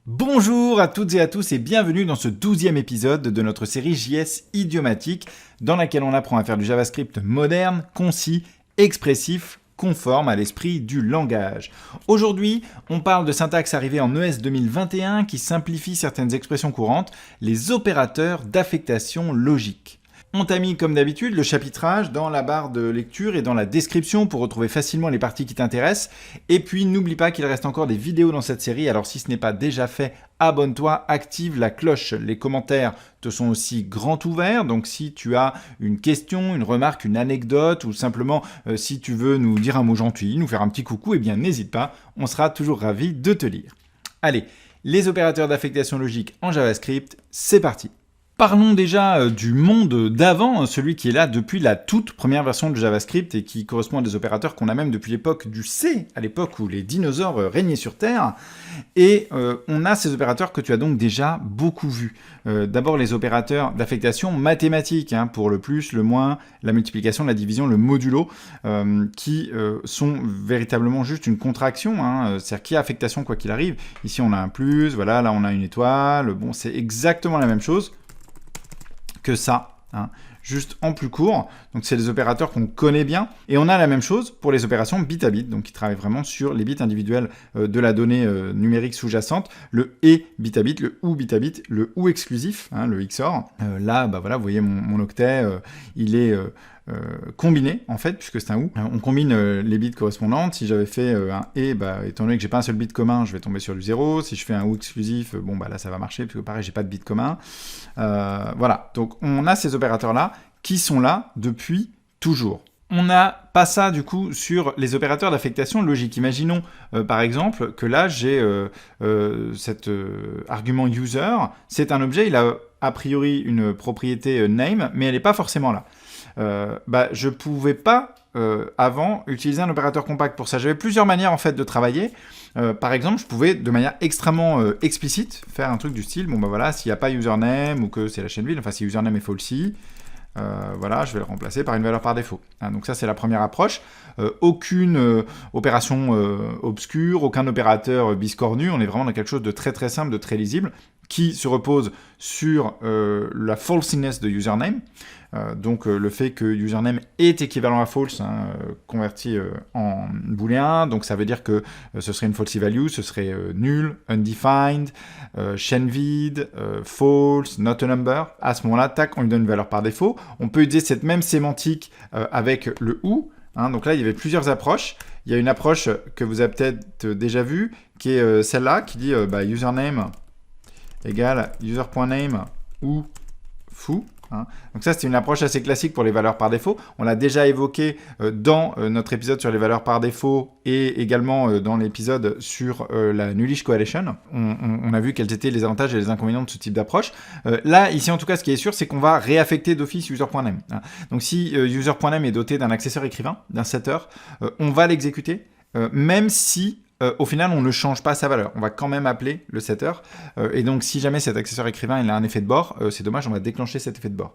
Bonjour à toutes et à tous et bienvenue dans ce 12e épisode de notre série JS idiomatique dans laquelle on apprend à faire du JavaScript moderne, concis, expressif, conforme à l'esprit du langage. Aujourd'hui, on parle de syntaxe arrivée en ES 2021 qui simplifie certaines expressions courantes, les opérateurs d'affectation logique. On t'a mis comme d'habitude le chapitrage dans la barre de lecture et dans la description pour retrouver facilement les parties qui t'intéressent. Et puis n'oublie pas qu'il reste encore des vidéos dans cette série, alors si ce n'est pas déjà fait, abonne-toi, active la cloche. Les commentaires te sont aussi grands ouverts, donc si tu as une question, une remarque, une anecdote ou simplement si tu veux nous dire un mot gentil, nous faire un petit coucou, eh bien n'hésite pas, on sera toujours ravis de te lire. Allez, les opérateurs d'affectation logique en JavaScript, c'est parti. Parlons déjà du monde d'avant, celui qui est là depuis la toute première version de JavaScript et qui correspond à des opérateurs qu'on a même depuis l'époque du C, à l'époque où les dinosaures régnaient sur Terre. Et on a ces opérateurs que tu as donc déjà beaucoup vus. D'abord les opérateurs d'affectation mathématiques, pour le plus, le moins, la multiplication, la division, le modulo, qui sont véritablement juste une contraction, c'est-à-dire qu'il y a affectation quoi qu'il arrive. Ici on a un plus, voilà, là on a une étoile, bon c'est exactement la même chose que ça, juste en plus court. Donc c'est des opérateurs qu'on connaît bien. Et on a la même chose pour les opérations bit à bit, donc qui travaillent vraiment sur les bits individuels de la donnée numérique sous-jacente, le et bit à bit, le ou bit à bit, le ou exclusif, le XOR. Là, voilà, vous voyez mon octet, il est combiné en fait, puisque c'est un ou. On combine les bits correspondantes. Si j'avais fait un et, étant donné que j'ai pas un seul bit commun, je vais tomber sur du 0. Si je fais un ou exclusif, là ça va marcher, parce que pareil, j'ai pas de bit commun. Voilà, donc on a ces opérateurs-là qui sont là depuis toujours. On n'a pas ça du coup sur les opérateurs d'affectation logique. Imaginons par exemple que là j'ai cet argument user, c'est un objet, il a a priori une propriété name, mais elle n'est pas forcément là. Je pouvais pas avant utiliser un opérateur compact pour ça. J'avais plusieurs manières en fait de travailler. Par exemple, je pouvais de manière extrêmement explicite faire un truc du style, voilà, s'il n'y a pas username ou que c'est la chaîne vide, enfin si username est falsy, voilà, je vais le remplacer par une valeur par défaut. Donc ça c'est la première approche. Aucune opération obscure, aucun opérateur biscornu, on est vraiment dans quelque chose de très très simple, de très lisible, qui se repose sur la falsiness de username. Donc le fait que username est équivalent à false, converti en booléen, donc ça veut dire que ce serait une falsy value, ce serait nul, undefined, chaîne vide, false, not a number. À ce moment-là, tac, on lui donne une valeur par défaut. On peut utiliser cette même sémantique avec le ou. Donc là, il y avait plusieurs approches. Il y a une approche que vous avez peut-être déjà vue, qui est celle-là, qui dit username égale user.name ou foo. Donc ça, c'est une approche assez classique pour les valeurs par défaut. On l'a déjà évoqué dans notre épisode sur les valeurs par défaut et également dans l'épisode sur la Nullish Coalition. On a vu quels étaient les avantages et les inconvénients de ce type d'approche. Là, ici, en tout cas, ce qui est sûr, c'est qu'on va réaffecter d'office user.name. Donc si user.name est doté d'un accesseur écrivain, d'un setter, on va l'exécuter, même si au final, on ne change pas sa valeur. On va quand même appeler le setter. Et donc, si jamais cet accesseur écrivain il a un effet de bord, c'est dommage, on va déclencher cet effet de bord.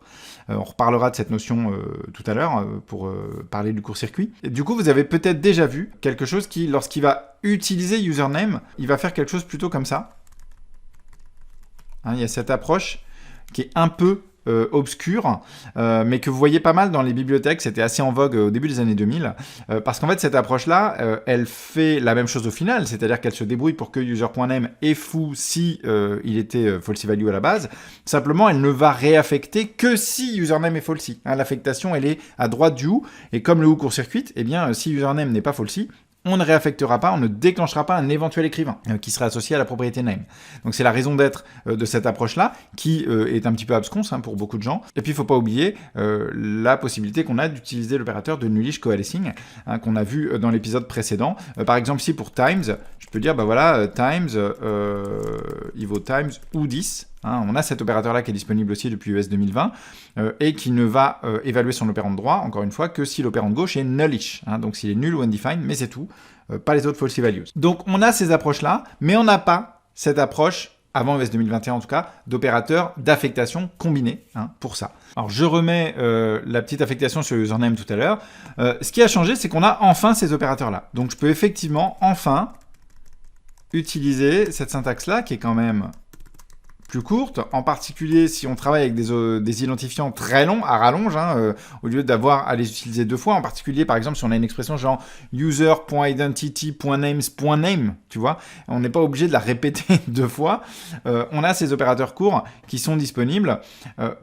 On reparlera de cette notion tout à l'heure pour parler du court-circuit. Du coup, vous avez peut-être déjà vu quelque chose qui, lorsqu'il va utiliser username, il va faire quelque chose plutôt comme ça. Il y a cette approche qui est un peu obscure, mais que vous voyez pas mal dans les bibliothèques. C'était assez en vogue au début des années 2000, parce qu'en fait cette approche-là, elle fait la même chose au final, c'est-à-dire qu'elle se débrouille pour que user.name est fou si il était falsy value à la base. Simplement, elle ne va réaffecter que si username est falsy. L'affectation, elle est à droite du ou, et comme le ou court-circuite, si username n'est pas falsy, on ne réaffectera pas, on ne déclenchera pas un éventuel écrivain qui serait associé à la propriété name. Donc c'est la raison d'être de cette approche-là, qui est un petit peu absconce pour beaucoup de gens. Et puis il ne faut pas oublier la possibilité qu'on a d'utiliser l'opérateur de Nullish Coalescing, qu'on a vu dans l'épisode précédent. Par exemple ici pour times, je peux dire times, il vaut times ou 10. On a cet opérateur-là qui est disponible aussi depuis ES 2020 et qui ne va évaluer son opérand de droit, encore une fois, que si l'opérand de gauche est nullish, donc s'il est nul ou undefined, mais c'est tout, pas les autres falsy values. Donc on a ces approches-là, mais on n'a pas cette approche, avant ES 2021 en tout cas, d'opérateurs d'affectation combinés pour ça. Alors je remets la petite affectation sur username tout à l'heure. Ce qui a changé, c'est qu'on a enfin ces opérateurs-là. Donc je peux effectivement enfin utiliser cette syntaxe-là qui est quand même plus courte, en particulier si on travaille avec des identifiants très longs, à rallonge, au lieu d'avoir à les utiliser 2 fois, en particulier par exemple si on a une expression genre user.identity.names.name, tu vois, on n'est pas obligé de la répéter 2 fois, on a ces opérateurs courts qui sont disponibles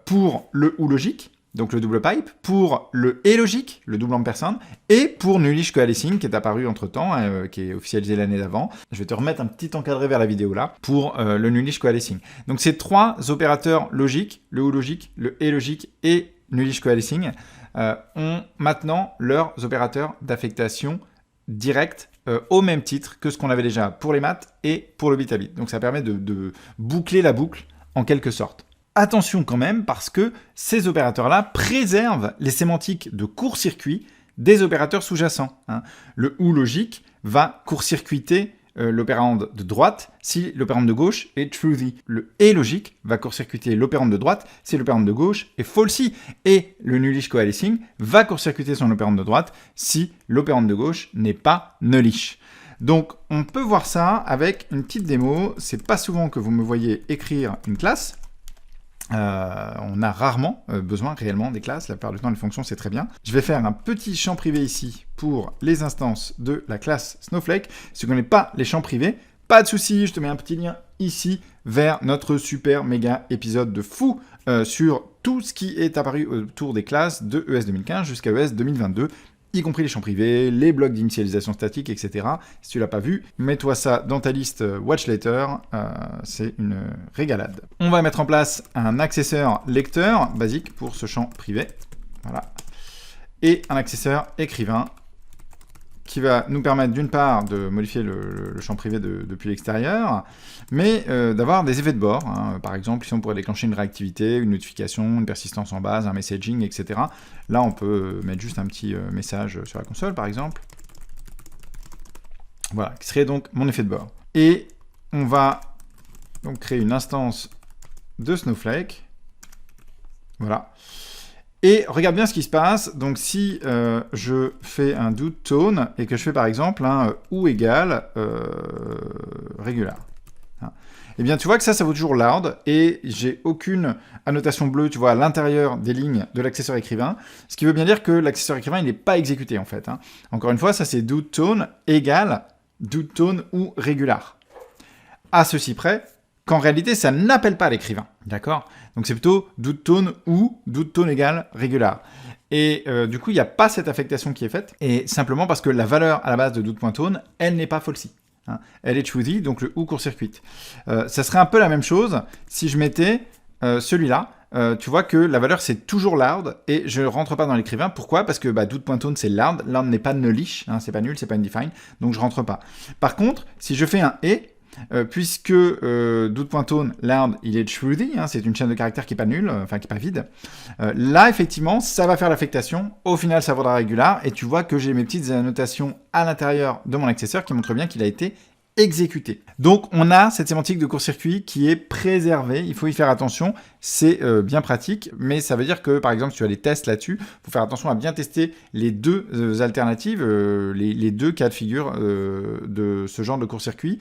pour le ou logique, donc le double pipe, pour le et logique, le double ampersand, et pour nullish coalescing, qui est apparu entre-temps, qui est officialisé l'année d'avant. Je vais te remettre un petit encadré vers la vidéo là, pour le nullish coalescing. Donc ces 3 opérateurs logiques, le ou logique, le et logique et nullish coalescing, ont maintenant leurs opérateurs d'affectation directe au même titre que ce qu'on avait déjà pour les maths et pour le bit à bit. Donc ça permet de boucler la boucle en quelque sorte. Attention quand même, parce que ces opérateurs-là préservent les sémantiques de court-circuit des opérateurs sous-jacents. Le ou logique va court-circuiter l'opérande de droite si l'opérande de gauche est truthy. Le et logique va court-circuiter l'opérande de droite si l'opérande de gauche est falsy. Et le nullish coalescing va court-circuiter son opérande de droite si l'opérande de gauche n'est pas nullish. Donc, on peut voir ça avec une petite démo. C'est pas souvent que vous me voyez écrire une classe. On a rarement besoin réellement des classes, la plupart du temps les fonctions c'est très bien. Je vais faire un petit champ privé ici pour les instances de la classe Snowflake. Si tu ne connais pas les champs privés, pas de souci, je te mets un petit lien ici vers notre super méga épisode de fou sur tout ce qui est apparu autour des classes de ES 2015 jusqu'à ES 2022. Y compris les champs privés, les blocs d'initialisation statique, etc. Si tu l'as pas vu, mets-toi ça dans ta liste Watch Later, c'est une régalade. On va mettre en place un accesseur lecteur basique pour ce champ privé, voilà, et un accesseur écrivain qui va nous permettre d'une part de modifier le champ privé depuis l'extérieur, mais d'avoir des effets de bord. Par exemple, ici on pourrait déclencher une réactivité, une notification, une persistance en base, un messaging, etc. Là on peut mettre juste un petit message sur la console par exemple. Voilà, qui serait donc mon effet de bord. Et on va donc créer une instance de Snowflake. Voilà. Et regarde bien ce qui se passe. Donc si je fais un do tone et que je fais par exemple un ou égal régular. Eh bien tu vois que ça vaut toujours loud et j'ai aucune annotation bleue, tu vois, à l'intérieur des lignes de l'accesseur écrivain. Ce qui veut bien dire que l'accesseur écrivain il n'est pas exécuté en fait. Encore une fois, ça c'est do tone égal do tone ou régular. À ceci près qu'en réalité, ça n'appelle pas l'écrivain, d'accord? Donc c'est plutôt do tone ou do tone égale régular. Et du coup, il n'y a pas cette affectation qui est faite, et simplement parce que la valeur à la base de do.tone, elle n'est pas falsy. Elle est truthy, donc le ou court-circuite. Ça serait un peu la même chose si je mettais celui-là. Tu vois que la valeur c'est toujours loud et je ne rentre pas dans l'écrivain. Pourquoi? Parce que do.tone c'est loud. Loud n'est pas nullish, c'est pas nul, c'est pas undefined, donc je rentre pas. Par contre, si je fais un et, puisque do.tone loud il est truthy, c'est une chaîne de caractères qui est pas nulle, enfin qui est pas vide. Là effectivement ça va faire l'affectation, au final ça vaudra régular et tu vois que j'ai mes petites annotations à l'intérieur de mon accesseur qui montrent bien qu'il a été exécuté. Donc on a cette sémantique de court-circuit qui est préservée, il faut y faire attention, c'est bien pratique, mais ça veut dire que par exemple si tu as des tests là-dessus, il faut faire attention à bien tester les deux alternatives, les deux cas de figure de ce genre de court-circuit,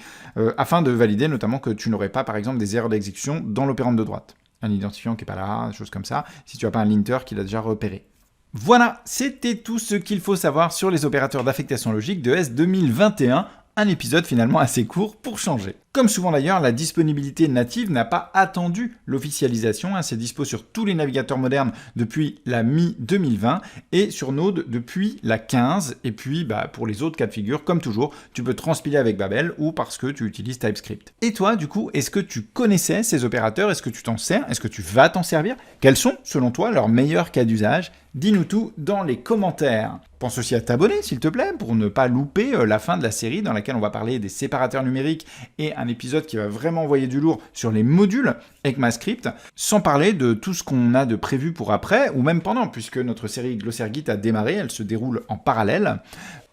afin de valider notamment que tu n'aurais pas par exemple des erreurs d'exécution dans l'opérande de droite. Un identifiant qui n'est pas là, des choses comme ça, si tu n'as pas un linter qui l'a déjà repéré. Voilà, c'était tout ce qu'il faut savoir sur les opérateurs d'affectation logique de ES 2021. Un épisode finalement assez court pour changer. Comme souvent d'ailleurs, la disponibilité native n'a pas attendu l'officialisation, c'est dispo sur tous les navigateurs modernes depuis la mi-2020 et sur Node depuis la 15. Et puis pour les autres cas de figure, comme toujours, tu peux transpiler avec Babel ou parce que tu utilises TypeScript. Et toi, du coup, est-ce que tu connaissais ces opérateurs? Est-ce que tu t'en sers? Est-ce que tu vas t'en servir? Quels sont, selon toi, leurs meilleurs cas d'usage? Dis-nous tout dans les commentaires. Pense aussi à t'abonner, s'il te plaît, pour ne pas louper la fin de la série dans laquelle on va parler des séparateurs numériques et un épisode qui va vraiment envoyer du lourd sur les modules ECMAScript, sans parler de tout ce qu'on a de prévu pour après, ou même pendant, puisque notre série Glossaire Git a démarré, elle se déroule en parallèle.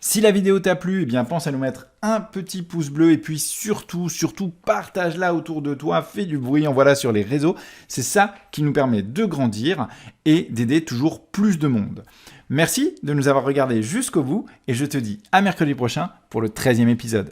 Si la vidéo t'a plu, eh bien pense à nous mettre un petit pouce bleu et puis surtout, partage-la autour de toi, fais du bruit, envoie-la sur les réseaux. C'est ça qui nous permet de grandir et d'aider toujours plus de monde. Merci de nous avoir regardés jusqu'au bout et je te dis à mercredi prochain pour le 13e épisode.